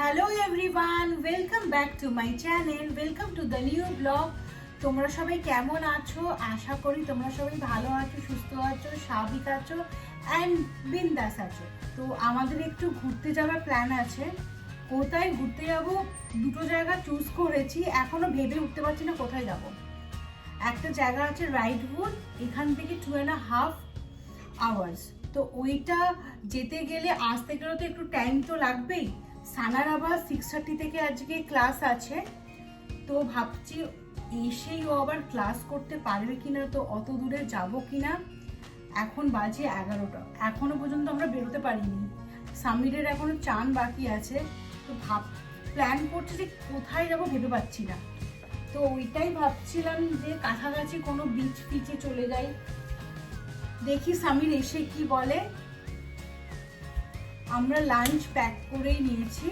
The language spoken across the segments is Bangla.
Hello everyone, welcome back to my channel, welcome to the new blog. তোমরা সবাই কেমন আছো? আশা করি তোমরা সবাই ভালো আছো, সুস্থ আছো, স্বাভাবিক আছো অ্যান্ড বিন্দাস আছো। তো আমাদের একটু ঘুরতে যাওয়ার প্ল্যান আছে। কোথায় ঘুরতে যাব? দুটো জায়গা চুজ করেছি, এখনো ভেবে উঠতে পারছি না কোথায় যাব। একটা জায়গা আছে রাইডউড, এখান থেকে 2.5 আওয়ার্স। তো ওইটা যেতে গেলে আসতে গেলে তো একটু টাইম তো লাগবেই। সানার আবার 6:30 থেকে আজকে ক্লাস আছে, তো ভাবছি এসেই ও আবার ক্লাস করতে পারবে কিনা, তো অত দূরে যাব কিনা। এখন বাজে 11টা, এখনো পর্যন্ত আমরা বেরোতে পারিনি। সামিরের এখনো চান বাকি আছে, তো প্ল্যান করছি যে কোথায় যাব ভেবে পাচ্ছি না। তো ওইটাই ভাবছিলাম যে কাছাকাছি কোনো বিচ ফিচে চলে যাই, দেখি সামির এসে কি বলে। আমরা লাঞ্চ প্যাক করেই নিয়েছি,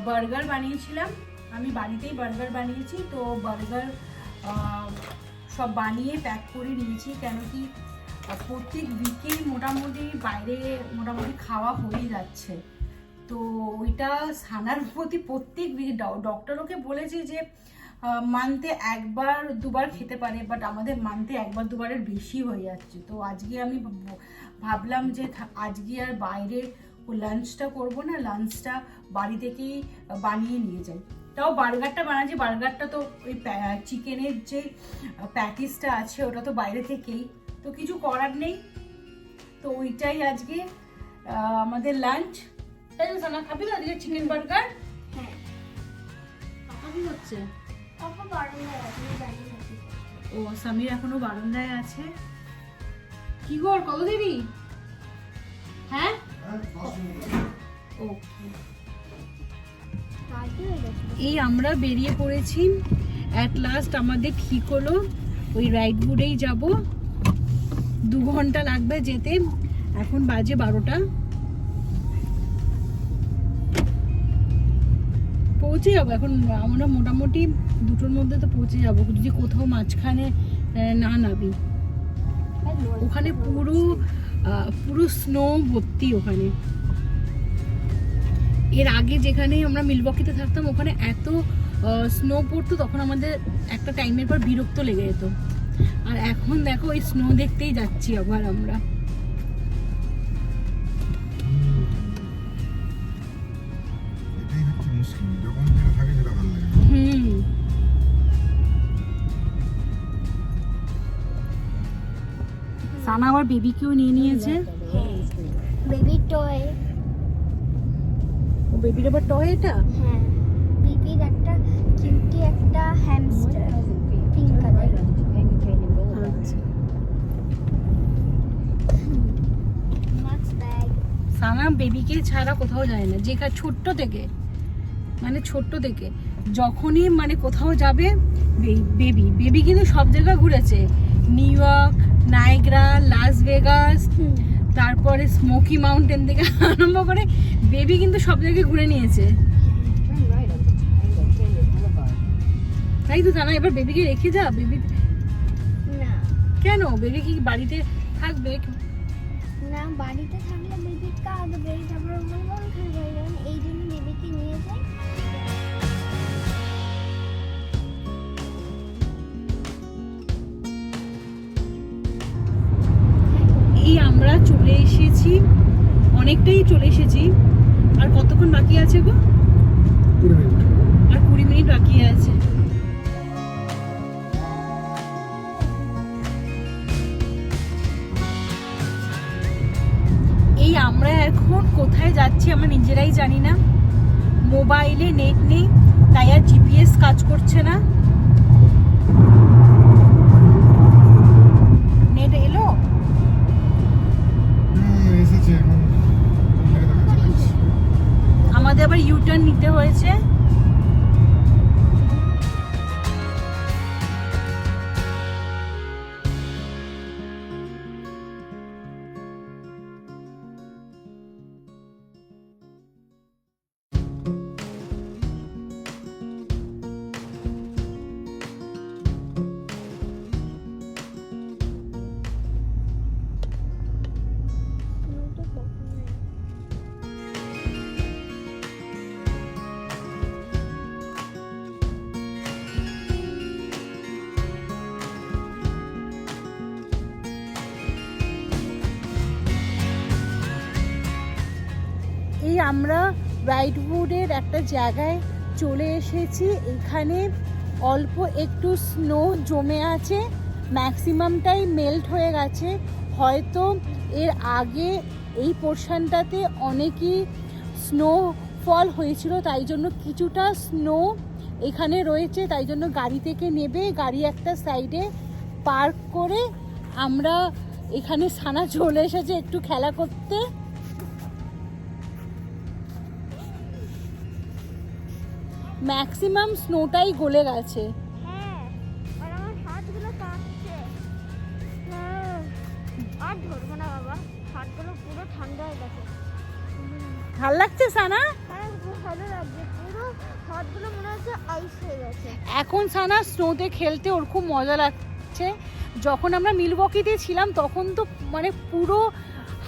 বার্গার বানিয়েছিলাম, আমি বাড়িতেই বার্গার বানিয়েছি। তো বার্গার সব বানিয়ে প্যাক করে নিয়েছি, কেন কি প্রত্যেক উইকেই মোটামুটি বাইরে মোটামুটি খাওয়া হয়ে যাচ্ছে। তো ওইটা সানার প্রতি প্রত্যেক উইক ডক্টর ওকে বলেছে যে মান্থে একবার দুবার খেতে পারে, বাট আমাদের মান্থে একবার দুবারের বেশি হয়ে যাচ্ছে। তো আজকে আমি ভাবলাম যে আজকে আর বাইরে লাঞ্চটা করব না, লাঞ্চটা বাড়ি থেকেই বানিয়ে নিয়ে যাই। তাও বার্গারটা বানাচ্ছি, বার্গারটা তো ওই চিকেনের যে প্যাটিসটা আছে ওটা তো বাইরে থেকেই, তো কিছু করার নেই। তো ওইটাই আজকে আমাদের লাঞ্চ। তাই তো সানা, খাবি তো আজকে চিকেন বার্গার? হ্যাঁ। কি হচ্ছে? ও সামির এখনো বারান্দায় আছে। কি গো, কত দেরি? হ্যাঁ, এই আমরা বেরিয়ে পড়েছি। অ্যাট লাস্ট আমাদের ঠিক হলো ওই রাইডউডেই যাব। 2 ঘন্টা লাগবে যেতে, এখন বাজে 12টা। পৌঁছে যাবো এখন, আমরা মোটামুটি 2টোর মধ্যে তো পৌঁছে যাবো, যদি কোথাও মাঝখানে না নামি। ওখানে পুরো স্নো ভর্তি। ওখানে এর আগে যেখানে আমরা মিলওয়াকিতে থাকতাম ওখানে এত স্নো পড়তো, তখন আমাদের একটা টাইমের পর বিরক্ত লেগে যেত। আর এখন দেখো ওই স্নো দেখতেই যাচ্ছি আবার আমরা। সানা আবার বেবিকেও নিয়ে নিয়েছে। Baby toy. ও বেবির আবার টয় এটা? হ্যাঁ, বেবির একটা কিউটি একটা হ্যামস্টার পিঙ্ক কালার। আচ্ছা, মাছ ব্যাগ। সানা বেবিকে ছাড়া কোথাও যায় না, যেখানে ছোট্ট থেকে যখনই কোথাও যাবে বেবি কিন্তু সব জায়গা ঘুরেছে। New York, Niagara, Las Vegas, তারপরে স্মোকি মাউন্টেন থেকে আরম্ভ করে বেবি কিন্তু সব জায়গায় ঘুরে নিয়েছে। তাই তো জানা, এবার বেবিকে রেখে যা। বেবি না, কেন? বেবি কি বাড়িতে থাকবে? না, বাড়িতে থাকলে বেবি কাঁদবে, তারপর মন খারাপ হয়ে যাবে, এই জন্য বেবিকে নিয়ে যাই। এই আমরা চলে এসেছি, অনেকটাই চলে এসেছি। আর কতক্ষণ বাকি আছে গো? 20 মিনিট। আর 20 মিনিট বাকি আছে। এই আমরা এখন কোথায় যাচ্ছি আমরা নিজেরাই জানি না। মোবাইলে নেট নেই, তাই আর জিপিএস কাজ করছে না। নেট এলো? এসেছে এখন। আমাদের আবার ইউটার্ন নিতে হয়েছে। এই আমরা ব্রাইটউডের একটা জায়গায় চলে এসেছি। এখানে অল্প একটু স্নো জমে আছে, ম্যাক্সিমামটাই মেল্ট হয়ে গেছে। হয়তো এর আগে এই পোর্শনটাতে অনেকই স্নোফল হয়েছিল, তাই জন্য কিছুটা স্নো এখানে রয়েছে। তাই জন্য গাড়ি থেকে নেবে, গাড়ি একটা সাইডে পার্ক করে আমরা এখানে সানা চলে এসেছে একটু খেলা করতে। ম্যাক্সিমাম স্নোটাই গলে গেছে। হ্যাঁ, আর আমার হাতগুলো কাঁপছে। হ্যাঁ, আর ধরবো না বাবা, হাতগুলো পুরো ঠান্ডা হয়ে গেছে। ভাল লাগছে সানা? হ্যাঁ, খুব ভালো লাগছে, পুরো হাতগুলো মনে হচ্ছে আইস হয়ে গেছে। এখন সানা স্নোতে খেলতে ওর খুব মজা লাগছে। যখন আমরা মিলওয়াকিতে ছিলাম তখন তো মানে পুরো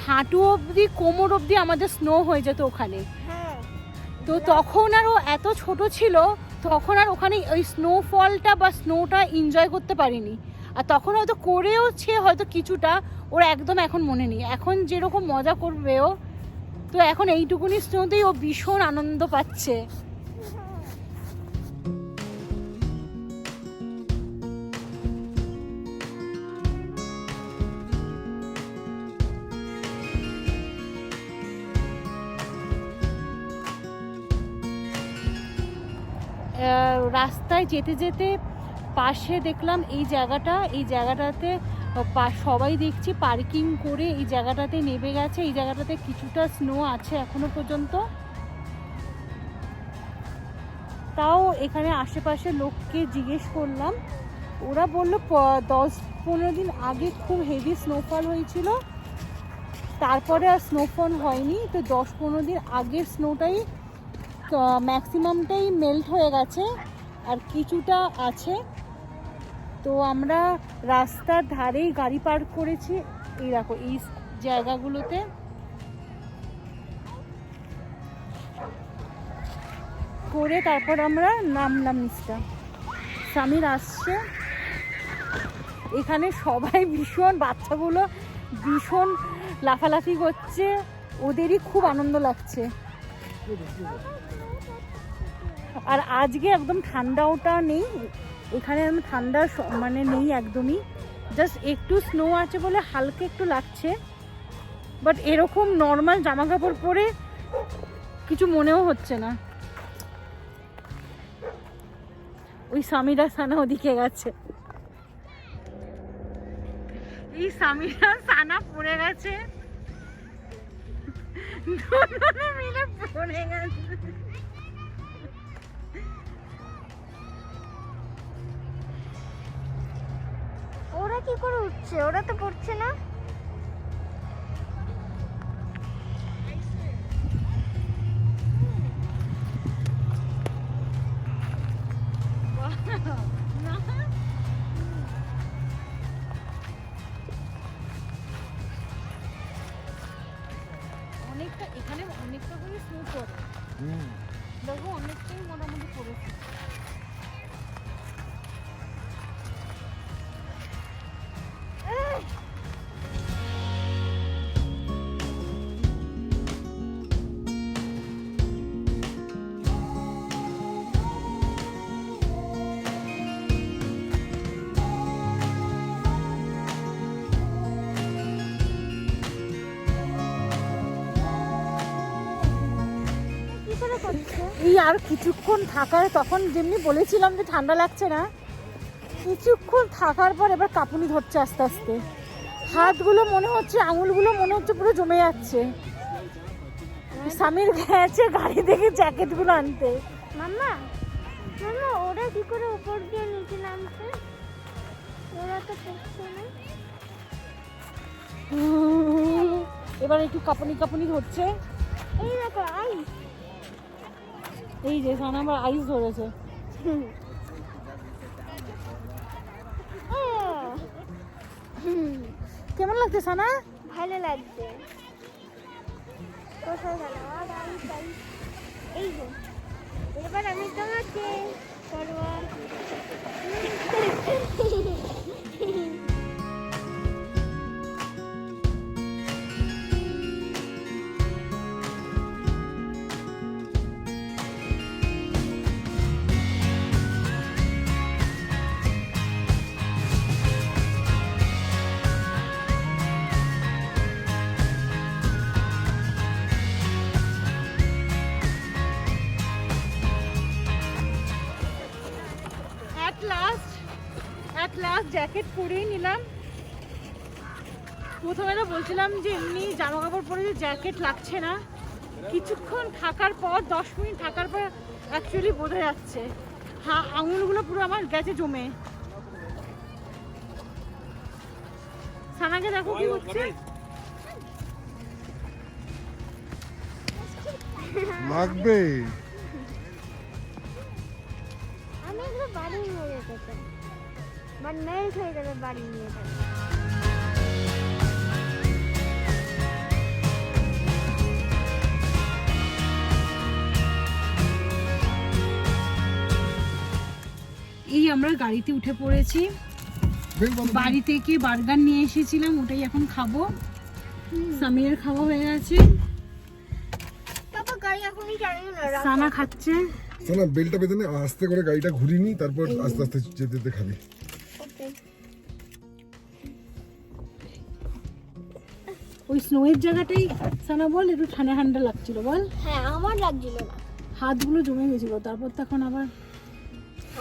হাঁটু অবধি কোমর অবধি আমাদের স্নো হয়ে যেত ওখানে। হ্যাঁ, তো তখন আর ও এত ছোট ছিল, তখন আর ওখানে ওই স্নোফলটা বা স্নোটা এনজয় করতে পারিনি। আর তখন হয়তো করেওছে হয়তো কিছুটা, ওর একদম এখন মনে নেই। এখন যেরকম মজা করবে ও, তো এখন এইটুকুনি স্নোতেই ও ভীষণ আনন্দ পাচ্ছে। রাস্তায় যেতে যেতে পাশে দেখলাম এই জায়গাটাতে সবাই দেখছি পার্কিং করে এই জায়গাটাতে নেমে গেছে। এই জায়গাটাতে কিছুটা স্নো আছে এখনো পর্যন্ত, তাও এখানে আশেপাশে লোককে জিজ্ঞেস করলাম, ওরা বললো 10-15 দিন আগে খুব হেভি স্নোফল হয়েছিল, তারপরে আর স্নোফল হয়নি। তো 10-15 দিন আগের স্নোটাই ম্যাক্সিমামটাই মেল্ট হয়ে গেছে, আর কিছুটা আছে। তো আমরা রাস্তার ধারেই গাড়ি পার্ক করেছি, এই দেখো এই জায়গাগুলোতে। করে তারপর আমরা নামলাম নিচটা। স্বামীর আসছে, এখানে সবাই ভীষণ, বাচ্চাগুলো ভীষণ লাফালাফি করছে, ওদেরই খুব আনন্দ লাগছে। আর আজকে একদম ঠান্ডাওটা নেই এখানে, ঠান্ডা মানে নেই একদমই, জাস্ট একটু স্নো আছে বলে হালকা একটু লাগছে। বাট এরকম নর্মাল জামা কাপড় পরে কিছু মনেও হচ্ছে না। ওই স্বামীরা সানা ওদিকে গেছে, এই স্বামীরা সানা পড়ে গেছে, মিলে পড়ে গেছে। ওরা কি করে উঠছে? ওরা তো পড়ছে না। অনেকটা এখানে অনেকটা করে স্নো পড়ে, দেখো অনেকটাই মোটামুটি পড়েছে। এই আর কিছুক্ষণ থাকার, তখন যেমনি বলেছিলাম যে ঠান্ডা লাগছে না, কিছুক্ষণ থাকার পর এবার কাঁপুনি ধরছে আস্তে আস্তে। হাতগুলো মনে হচ্ছে, আঙুলগুলো মনে হচ্ছে পুরো জমে যাচ্ছে। স্বামীর গেছে গাড়ি থেকে জ্যাকেটগুলো আনতে। মাম্মা, মাম্মা, ওরা কি করে উপর দিয়ে নিচে নামছে? ওরা তো পড়ছে না। এবার একটু কাঁপুনি কাঁপুনি ধরছে। এই দেখো আইস। এই যে সানা আবার আইস ধরেছে। কেমন লাগছে সানা? ভালো লাগছে। কোথায় গেল? আর আইস আইস। এই যে এবার আমি তোমাকে করবো। জ্যাকেট পরেই নিলাম। প্রথমে তো বলছিলাম যে এমনি জামা কাপড় পরে যে জ্যাকেট লাগছে না, কিছুক্ষণ থাকার পর 10 মিনিট থাকার পর অ্যাকচুয়ালি বোঝা যাচ্ছে। হ্যাঁ, আঙুলগুলো পুরো আমার গেছে জমে। সানাকে দেখো কি হচ্ছে। লাগবে। আমি এগুলো বাড়ি নিয়ে যেতে চাই, বাট মেল্ট হয়ে যাবে বাড়ি নিয়ে যাবে। এই আমরা গাড়িতে উঠে পড়েছি। বাড়ি থেকে বার্গার নিয়ে এসেছিলাম, ওটাই এখন খাবো। সামিরের খাওয়া হয়ে গেছে, বাবা গাড়ি এখনই চালিয়ে না, সানা খাচ্ছে। শোনা, বেলটা বেঁধে নে, আস্তে করে গাড়িটা ঘুরিয়ে নি, তারপর আস্তে আস্তে যেতে যেতে খাবি। ওকে। ওই স্নোয়ের জায়গাটাই সানা বল একটু ঠান্ডা ঠান্ডা লাগছিল বল। হ্যাঁ, আমার লাগছিল না, হাতগুলো জমে গেছিল, তারপর তখন আবার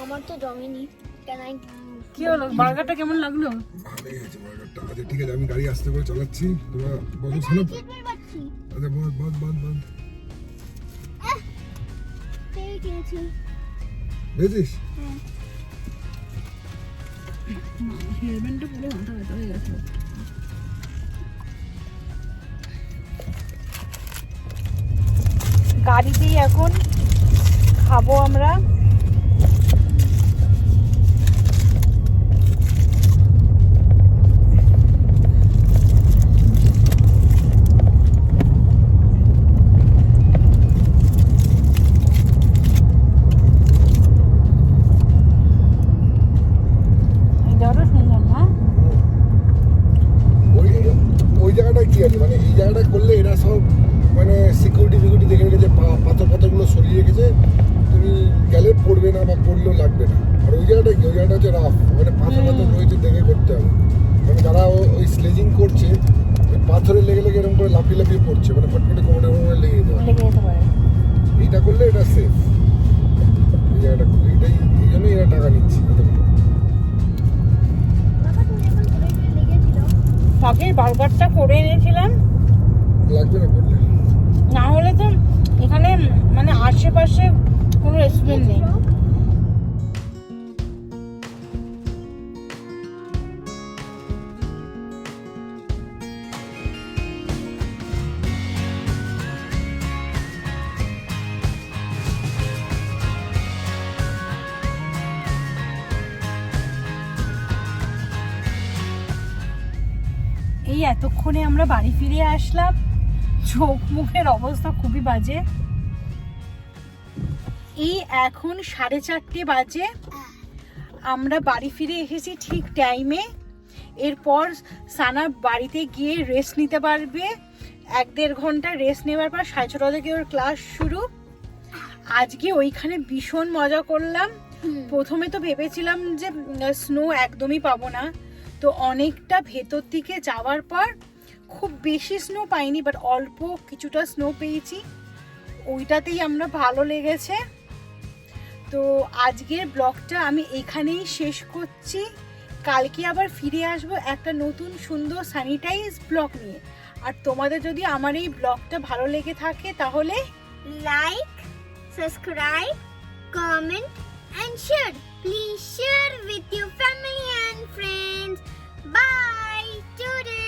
আমার তো জমেনি। কেন কি হলো? বার্গারটা কেমন লাগলো? ভালোই হয়েছে বার্গারটা। আচ্ছা ঠিক আছে, আমি গাড়ি আস্তে করে চালাচ্ছি, তোমরা বসো। শোনো, পাচ্ছি আচ্ছা বস বস বস। পেয়ে গেছি। বুঝেছিস? হেয়ারব্যান্ডটা পুরো মাথা ব্যথা হয়ে গেছে। গাড়িতেই এখন খাবো আমরা। ওই জায়গাটা কি আছে, মানে এই জায়গাটা করলে এরা সব মানে সিকিউরিটি দেখে রেখেছে, পাথরগুলো সরিয়ে রেখেছে, তুমি গেলে পড়বে না বা পড়লেও লাগবে না। আর ওই জায়গাটা কি, ওই জায়গাটা হচ্ছে রাফ, মানে পাথর রয়েছে, দেখে করতে হবে। মানে যারা ওই স্লেজিং করছে, ওই পাথরে লেগে লেগে এরকম করে লাফিয়ে লাফিয়ে পড়ছে, মানে ফটফটে কোমরে কোমরে লেগে যেতে পারে। এইটা করলে এটা সেফ, এই জায়গাটা করলে এটাই, এই জন্যই এরা টাকা নিচ্ছে। বাবা তুমি এখন ঘুরে গিয়ে লেগেছিল। আগে বার্গারটা করে এনেছিলাম, লাগবে না করলে। না হলে তো এখানে মানে আশেপাশে কোনো রেস্টুরেন্ট নেই। এই এতক্ষণে আমরা বাড়ি ফিরে আসলাম, চোখ মুখের অবস্থা খুবই বাজে। এই এখন 4:30 বাজে, আমরা বাড়ি ফিরে এসেছি ঠিক টাইমে। এরপর সানা বাড়িতে গিয়ে রেস্ট নিতে পারবে। 1-1.5 ঘন্টা রেস্ট নেওয়ার পর 6:30 থেকে ওর ক্লাস শুরু। আজকে ওইখানে ভীষণ মজা করলাম। প্রথমে তো ভেবেছিলাম যে স্নো একদমই পাবো না, তো অনেকটা ভেতর দিকে যাওয়ার পর খুব বেশি স্নো পাইনি, বাট অল্প কিছুটা স্নো পেয়েছি, ওইটাতেই আমরা ভালো লেগেছে। তো আজকের ব্লগটা আমি এখানেই শেষ করছি। কালকে আবার ফিরে আসবো একটা নতুন সুন্দর স্যানিটাইজ ব্লগ নিয়ে। আর তোমাদের যদি আমার এই ব্লগটা ভালো লেগে থাকে তাহলে like, subscribe, comment and share. Please share with your family and friends. Bye. Today.